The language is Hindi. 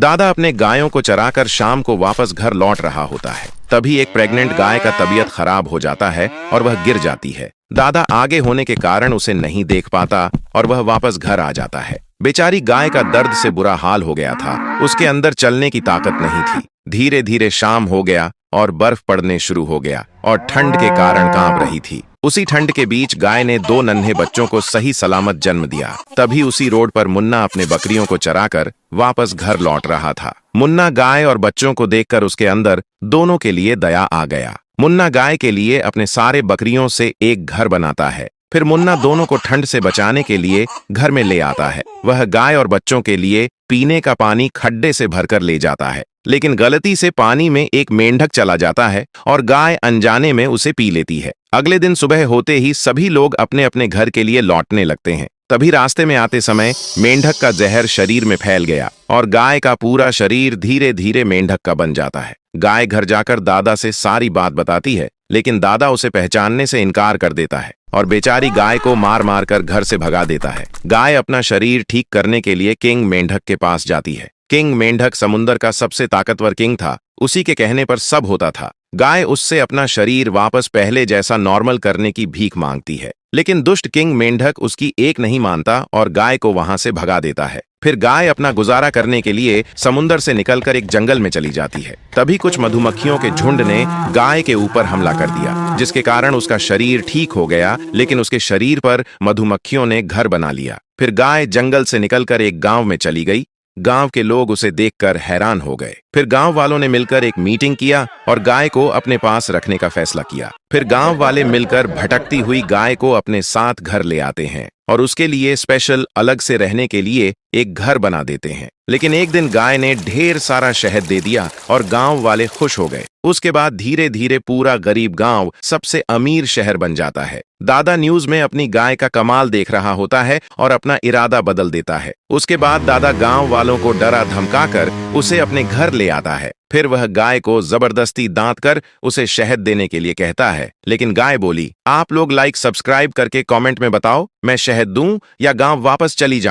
दादा अपने गायों को चराकर शाम को वापस घर लौट रहा होता है। तभी एक प्रेग्नेंट गाय का तबीयत खराब हो जाता है और वह गिर जाती है। दादा आगे होने के कारण उसे नहीं देख पाता और वह वापस घर आ जाता है। बेचारी गाय का दर्द से बुरा हाल हो गया था, उसके अंदर चलने की ताकत नहीं थी। धीरे धीरे शाम हो गया और बर्फ पड़ने शुरू हो गया और ठंड के कारण कांप रही थी। उसी ठंड के बीच गाय ने 2 नन्हे बच्चों को सही सलामत जन्म दिया। तभी उसी रोड पर मुन्ना अपने बकरियों को चराकर वापस घर लौट रहा था। मुन्ना गाय और बच्चों को देखकर उसके अंदर दोनों के लिए दया आ गया। मुन्ना गाय के लिए अपने सारे बकरियों से एक घर बनाता है। फिर मुन्ना दोनों को ठंड से बचाने के लिए घर में ले आता है। वह गाय और बच्चों के लिए पीने का पानी खड्डे से भरकर ले जाता है, लेकिन गलती से पानी में एक मेंढक चला जाता है और गाय अनजाने में उसे पी लेती है। अगले दिन सुबह होते ही सभी लोग अपने अपने घर के लिए लौटने लगते हैं। तभी रास्ते में आते समय मेंढक का जहर शरीर में फैल गया और गाय का पूरा शरीर धीरे धीरे मेंढक का बन जाता है। गाय घर जाकर दादा से सारी बात बताती है, लेकिन दादा उसे पहचानने से इनकार कर देता है और बेचारी गाय को मार मार कर घर से भगा देता है। गाय अपना शरीर ठीक करने के लिए किंग मेंढक के पास जाती है। किंग मेंढक समुद्र का सबसे ताकतवर किंग था, उसी के कहने पर सब होता था। गाय उससे अपना शरीर वापस पहले जैसा नॉर्मल करने की भीख मांगती है, लेकिन दुष्ट किंग मेंढक उसकी एक नहीं मानता और गाय को वहां से भगा देता है। फिर गाय अपना गुजारा करने के लिए समुद्र से निकलकर एक जंगल में चली जाती है। तभी कुछ मधुमक्खियों के झुंड ने गाय के ऊपर हमला कर दिया, जिसके कारण उसका शरीर ठीक हो गया, लेकिन उसके शरीर पर मधुमक्खियों ने घर बना लिया। फिर गाय जंगल से निकलकर एक गांव में चली गई। गांव के लोग उसे देखकर हैरान हो गए। फिर गांव वालों ने मिलकर एक मीटिंग किया और गाय को अपने पास रखने का फैसला किया। फिर गांव वाले मिलकर भटकती हुई गाय को अपने साथ घर ले आते हैं और उसके लिए स्पेशल अलग से रहने के लिए एक घर बना देते हैं। लेकिन एक दिन गाय ने ढेर सारा शहद दे दिया और गांव वाले खुश हो गए। उसके बाद धीरे धीरे पूरा गरीब गांव सबसे अमीर शहर बन जाता है। दादा न्यूज में अपनी गाय का कमाल देख रहा होता है और अपना इरादा बदल देता है। उसके बाद दादा गांव वालों को डरा धमकाकर उसे अपने घर ले आता है। फिर वह गाय को जबरदस्ती दांत कर उसे शहद देने के लिए कहता है, लेकिन गाय बोली, आप लोग लाइक सब्सक्राइब करके कमेंट में बताओ, मैं शहद दूं या गांव वापस चली जाऊं।